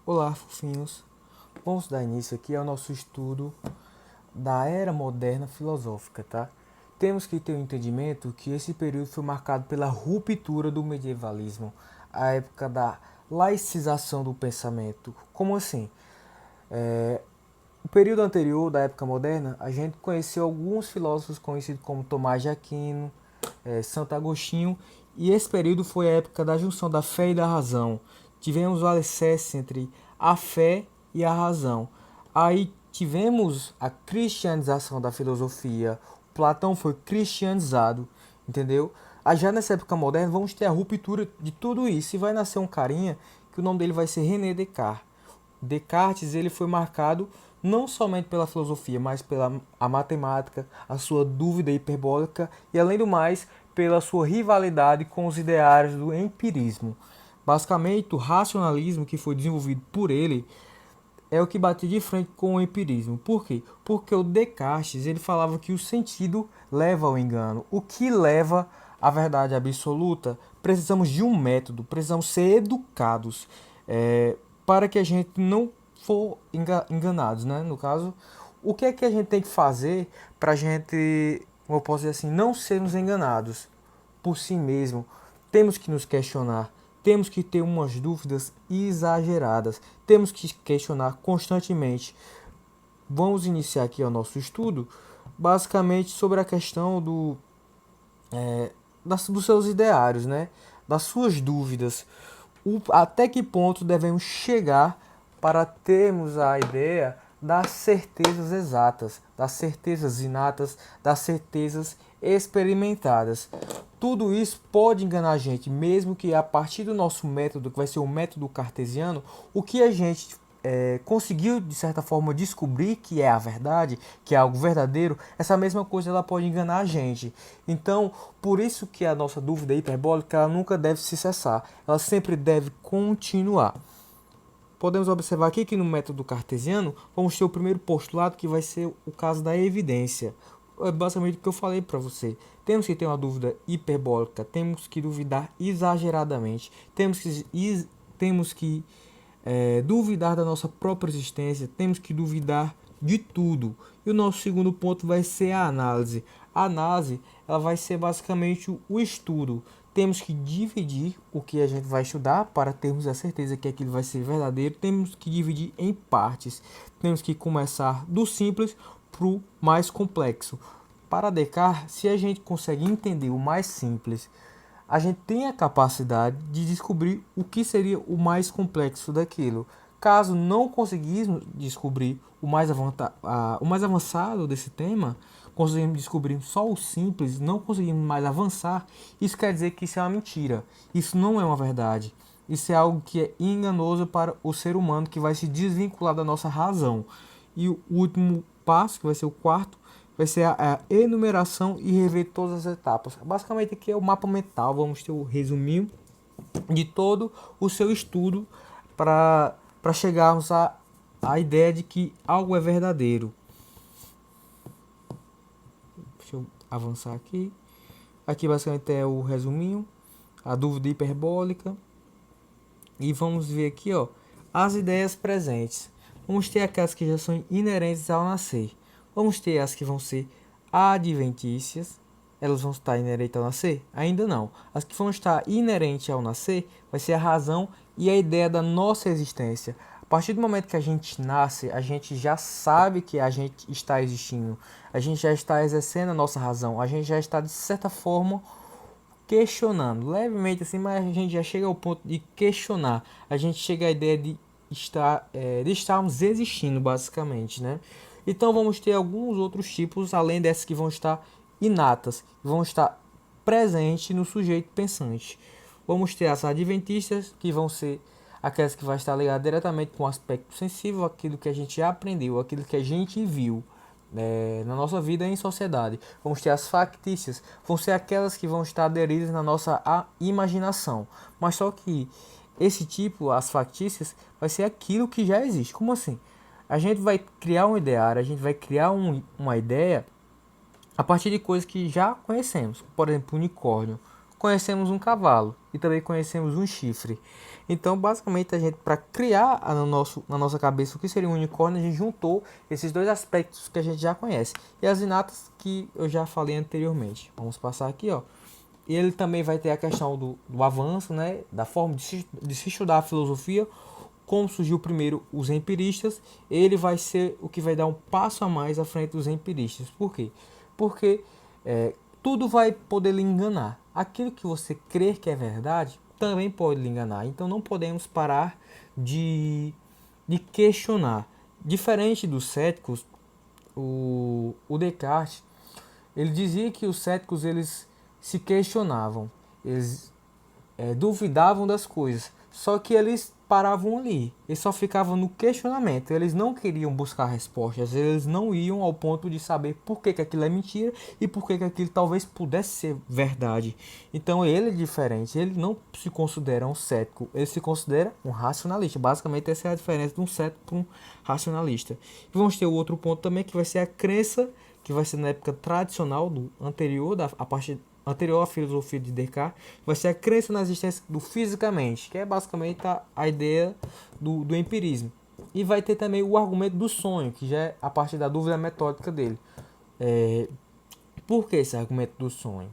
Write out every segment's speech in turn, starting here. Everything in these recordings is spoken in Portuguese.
Olá, fofinhos. Vamos dar início aqui ao nosso estudo da era moderna filosófica, tá? Temos que ter o entendimento que esse período foi marcado pela ruptura do medievalismo, a época da laicização do pensamento. Como assim? O período anterior da época moderna, a gente conheceu alguns filósofos conhecidos como Tomás de Aquino, Santo Agostinho, e esse período foi a época da junção da fé e da razão. Tivemos o alicerce entre a fé e a razão. Aí tivemos a cristianização da filosofia. Platão foi cristianizado, entendeu? Aí já nessa época moderna vamos ter a ruptura de tudo isso e vai nascer um carinha que o nome dele vai ser René Descartes. Descartes ele foi marcado não somente pela filosofia, mas pela a matemática, a sua dúvida hiperbólica e, além do mais, pela sua rivalidade com os ideários do empirismo. Basicamente, o racionalismo que foi desenvolvido por ele é o que bate de frente com o empirismo. Por quê? Porque o Descartes ele falava que o sentido leva ao engano. O que leva à verdade absoluta? Precisamos de um método, precisamos ser educados para que a gente não for enganados, né? No caso, o que é que a gente tem que fazer para a gente, como eu posso dizer assim, não sermos enganados por si mesmo? Temos que nos questionar, temos que ter umas dúvidas exageradas, temos que questionar constantemente. Vamos iniciar aqui o nosso estudo, basicamente sobre a questão dos seus ideários, né? Das suas dúvidas. Até que ponto devemos chegar para termos a ideia das certezas exatas, das certezas inatas, das certezas experimentadas. Tudo isso pode enganar a gente, mesmo que a partir do nosso método, que vai ser o método cartesiano, o que a gente conseguiu de certa forma descobrir que é a verdade, que é algo verdadeiro, essa mesma coisa ela pode enganar a gente. Então, por isso que a nossa dúvida hiperbólica ela nunca deve se cessar, ela sempre deve continuar. Podemos observar aqui que no método cartesiano vamos ter o primeiro postulado que vai ser o caso da evidência. É basicamente o que eu falei para você. Temos que ter uma dúvida hiperbólica, temos que duvidar exageradamente, temos que duvidar da nossa própria existência, temos que duvidar de tudo. E o nosso segundo ponto vai ser a análise. A análise ela vai ser basicamente o estudo. Temos que dividir o que a gente vai estudar para termos a certeza que aquilo vai ser verdadeiro. Temos que dividir em partes. Temos que começar do simples para o mais complexo. Para Descartes, se a gente consegue entender o mais simples, a gente tem a capacidade de descobrir o que seria o mais complexo daquilo. Caso não conseguirmos descobrir o mais avançado desse tema, conseguimos descobrir só o simples, não conseguimos mais avançar, isso quer dizer que isso é uma mentira. Isso não é uma verdade. Isso é algo que é enganoso para o ser humano que vai se desvincular da nossa razão. E o último passo, que vai ser o quarto, vai ser a enumeração e rever todas as etapas. Basicamente aqui é o mapa mental, vamos ter o resuminho de todo o seu estudo para chegarmos à ideia de que algo é verdadeiro. Deixa eu avançar aqui. Aqui basicamente é o resuminho, a dúvida hiperbólica. E vamos ver aqui, ó, as ideias presentes. Vamos ter aquelas que já são inerentes ao nascer. Vamos ter as que vão ser adventícias. Elas vão estar inerentes ao nascer? Ainda não. As que vão estar inerentes ao nascer vai ser a razão e a ideia da nossa existência. A partir do momento que a gente nasce, a gente já sabe que a gente está existindo. A gente já está exercendo a nossa razão. A gente já está, de certa forma, questionando. Levemente assim, mas a gente já chega ao ponto de questionar. A gente chega à ideia de estarmos existindo, basicamente, né? Então vamos ter alguns outros tipos, além dessas que vão estar inatas, vão estar presentes no sujeito pensante. Vamos ter as adventistas, que vão ser aquelas que vão estar ligadas diretamente com o aspecto sensível, aquilo que a gente aprendeu, aquilo que a gente viu na nossa vida em sociedade. Vamos ter as factícias, vão ser aquelas que vão estar aderidas na nossa imaginação. Mas só que esse tipo, as factícias, vai ser aquilo que já existe. Como assim? A gente vai criar um ideário, a gente vai criar uma ideia a partir de coisas que já conhecemos. Por exemplo, unicórnio. conhecemos um cavalo e também conhecemos um chifre. Então, basicamente, a gente, para criar na nossa cabeça o que seria um unicórnio, a gente juntou esses dois aspectos que a gente já conhece. E as inatas que eu já falei anteriormente. Vamos passar aqui, ó. E ele também vai ter a questão do avanço, né, da forma de se estudar a filosofia, como surgiu primeiro os empiristas. Ele vai ser o que vai dar um passo a mais à frente dos empiristas. Por quê? Porque tudo vai poder lhe enganar. Aquilo que você crer que é verdade também pode lhe enganar. Então não podemos parar de questionar. Diferente dos céticos, o Descartes, ele dizia que os céticos eles se questionavam, eles duvidavam das coisas, só que eles paravam ali, eles só ficavam no questionamento, eles não queriam buscar respostas, eles não iam ao ponto de saber por que aquilo é mentira e por que aquilo talvez pudesse ser verdade. Então ele é diferente, ele não se considera um cético, ele se considera um racionalista. Basicamente essa é a diferença de um cético para um racionalista. E vamos ter o outro ponto também, que vai ser a crença, que vai ser na época tradicional, do anterior, a parte anterior à filosofia de Descartes, vai ser a crença na existência do fisicamente, que é basicamente a ideia do empirismo. E vai ter também o argumento do sonho, que já é a partir da dúvida metódica dele. Por que esse argumento do sonho?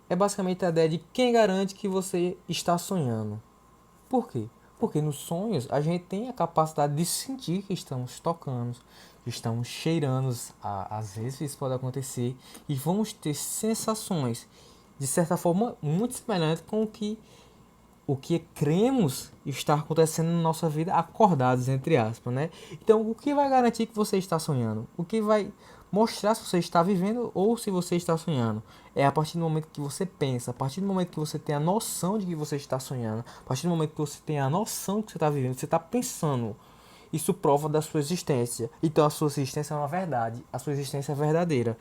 É basicamente a ideia de quem garante que você está sonhando. Por quê? Porque nos sonhos a gente tem a capacidade de sentir que estamos tocando, que estamos cheirando, às vezes isso pode acontecer, e vamos ter sensações, de certa forma, muito semelhantes com o que cremos estar acontecendo na nossa vida acordados, entre aspas, né? Então, o que vai garantir que você está sonhando? O que vai mostrar se você está vivendo ou se você está sonhando? É a partir do momento que você pensa, a partir do momento que você tem a noção de que você está sonhando, a partir do momento que você tem a noção que você está vivendo, você está pensando. Isso prova da sua existência. Então, a sua existência é uma verdade, a sua existência é verdadeira.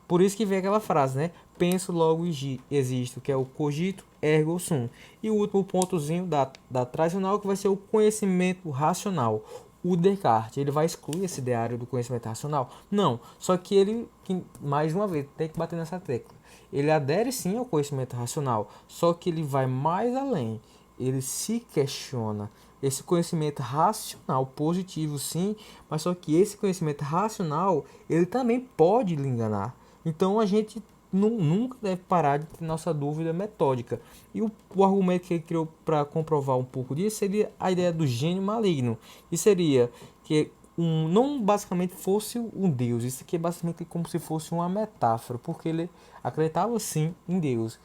Por isso que vem aquela frase, né? Penso, logo existo, que é o cogito ergo sum. E o último pontozinho da tradicional, que vai ser o conhecimento racional. O Descartes, ele vai excluir esse ideário do conhecimento racional? Não, só que ele, mais uma vez, tem que bater nessa tecla. Ele adere sim ao conhecimento racional, só que ele vai mais além. Ele se questiona. Esse conhecimento racional, positivo sim, mas só que esse conhecimento racional, ele também pode lhe enganar. Então a gente nunca deve parar de ter nossa dúvida metódica. E o argumento que ele criou para comprovar um pouco disso seria a ideia do gênio maligno. E seria que não basicamente fosse um Deus. Isso aqui é basicamente como se fosse uma metáfora, porque ele acreditava sim em Deus.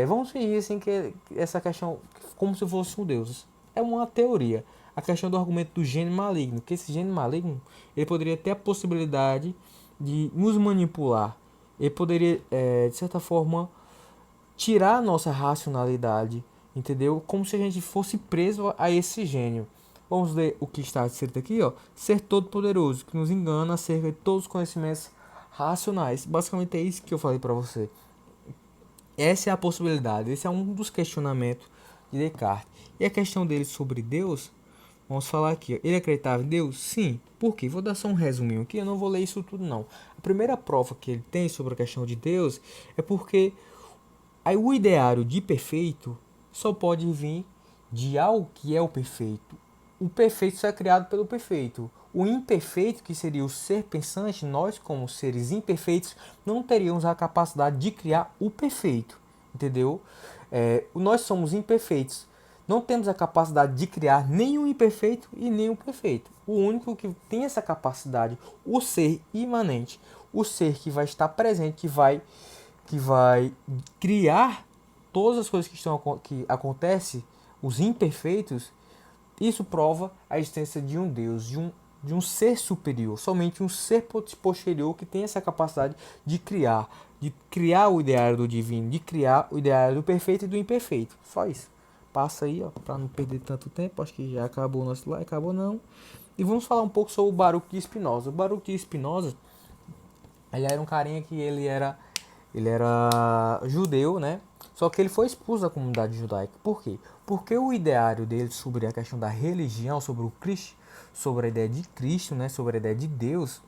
Vamos fingir assim que essa questão como se fosse um Deus. É uma teoria. A questão do argumento do gênio maligno, que esse gênio maligno ele poderia ter a possibilidade de nos manipular. Ele poderia, de certa forma, tirar a nossa racionalidade, entendeu? Como se a gente fosse preso a esse gênio. Vamos ler o que está escrito aqui, ó. Ser todo poderoso, que nos engana acerca de todos os conhecimentos racionais. Basicamente é isso que eu falei para você. Essa é a possibilidade, esse é um dos questionamentos de Descartes. E a questão dele sobre Deus, vamos falar aqui. Ele acreditava em Deus? Sim. Por quê? Vou dar só um resuminho aqui, eu não vou ler isso tudo não. A primeira prova que ele tem sobre a questão de Deus é porque o ideário de perfeito só pode vir de algo que é o perfeito. O perfeito só é criado pelo perfeito. O imperfeito, que seria o ser pensante, nós como seres imperfeitos, não teríamos a capacidade de criar o perfeito. Entendeu? Nós somos imperfeitos. Não temos a capacidade de criar nem o imperfeito e nem o perfeito. O único que tem essa capacidade, o ser imanente, o ser que vai estar presente, que vai criar todas as coisas que acontecem, os imperfeitos, isso prova a existência de um Deus, de um ser superior, somente um ser posterior que tem essa capacidade de criar o ideário do divino, de criar o ideário do perfeito e do imperfeito. Só isso. Passa aí, ó, para não perder tanto tempo. Acho que já acabou o nosso slide, acabou não. E vamos falar um pouco sobre o Baruch de Spinoza. O Baruch de Spinoza, ele era um carinha que ele era judeu, né? Só que ele foi expulso da comunidade judaica. Por quê? Porque o ideário dele sobre a questão da religião, sobre o Cristo, sobre a ideia de Cristo, né? Sobre a ideia de Deus,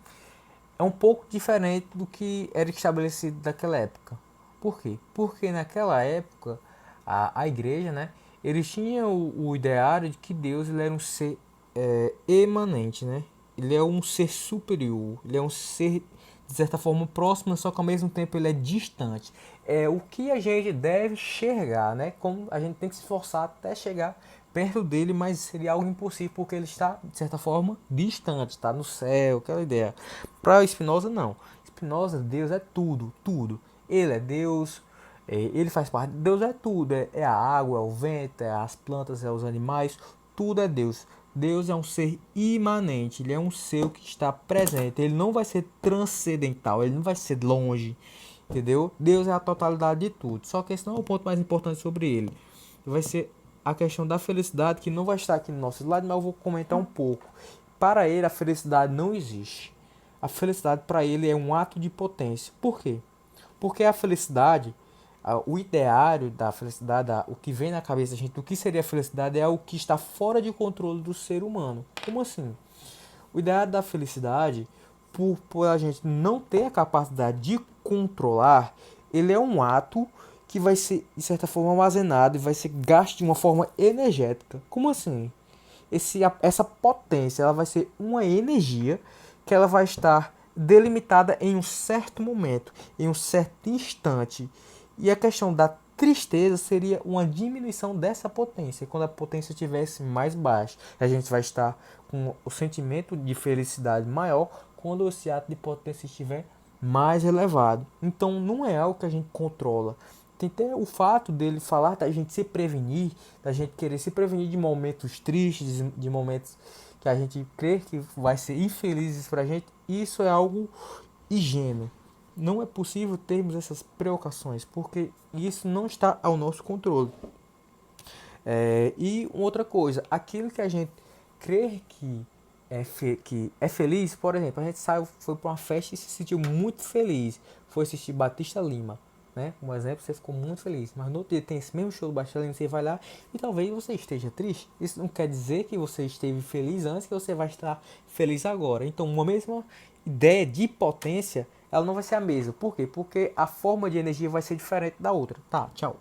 é um pouco diferente do que era estabelecido naquela época. Por quê? Porque naquela época a igreja, né, eles tinham o ideário de que Deus ele era um ser emanente, né? Ele é um ser superior, ele é um ser de certa forma próximo, só que ao mesmo tempo ele é distante. É o que a gente deve enxergar, né? Como a gente tem que se esforçar até chegar perto dele, mas seria algo impossível porque ele está de certa forma distante, está no céu, aquela ideia. Para Spinoza não. Spinoza, Deus é tudo, tudo. Ele é Deus, ele faz parte. Deus é tudo, é a água, é o vento, é as plantas, é os animais, tudo é Deus. Deus é um ser imanente, ele é um ser que está presente, ele não vai ser transcendental, ele não vai ser longe, entendeu? Deus é a totalidade de tudo. Só que esse não é o ponto mais importante sobre ele. Vai ser a questão da felicidade, que não vai estar aqui no nosso slide, mas eu vou comentar um pouco. Para ele, a felicidade não existe. A felicidade para ele é um ato de potência. Por quê? Porque a felicidade, o ideário da felicidade, o que vem na cabeça da gente do que seria a felicidade é o que está fora de controle do ser humano. Como assim? O ideário da felicidade, por a gente não ter a capacidade de controlar, ele é um ato que vai ser, de certa forma, armazenado e vai ser gasto de uma forma energética. Como assim? Essa potência ela vai ser uma energia que ela vai estar delimitada em um certo momento, em um certo instante. E a questão da tristeza seria uma diminuição dessa potência, quando a potência estivesse mais baixa. A gente vai estar com o sentimento de felicidade maior quando esse ato de potência estiver mais elevado. Então não é algo que a gente controla. Tem até o fato dele falar da gente se prevenir, da gente querer se prevenir de momentos tristes, de momentos que a gente crê que vai ser infelizes pra gente. Isso é algo ingênuo. Não é possível termos essas preocupações, porque isso não está ao nosso controle. E outra coisa, aquilo que a gente crê que é feliz, por exemplo, a gente saiu, foi para uma festa e se sentiu muito feliz, foi assistir Batista Lima, né? Um exemplo, você ficou muito feliz, mas no outro dia tem esse mesmo show do Batista Lima, você vai lá e talvez você esteja triste. Isso não quer dizer que você esteve feliz antes que você vai estar feliz agora. Então, uma mesma ideia de potência, ela não vai ser a mesma. Por quê? Porque a forma de energia vai ser diferente da outra. Tá, tchau.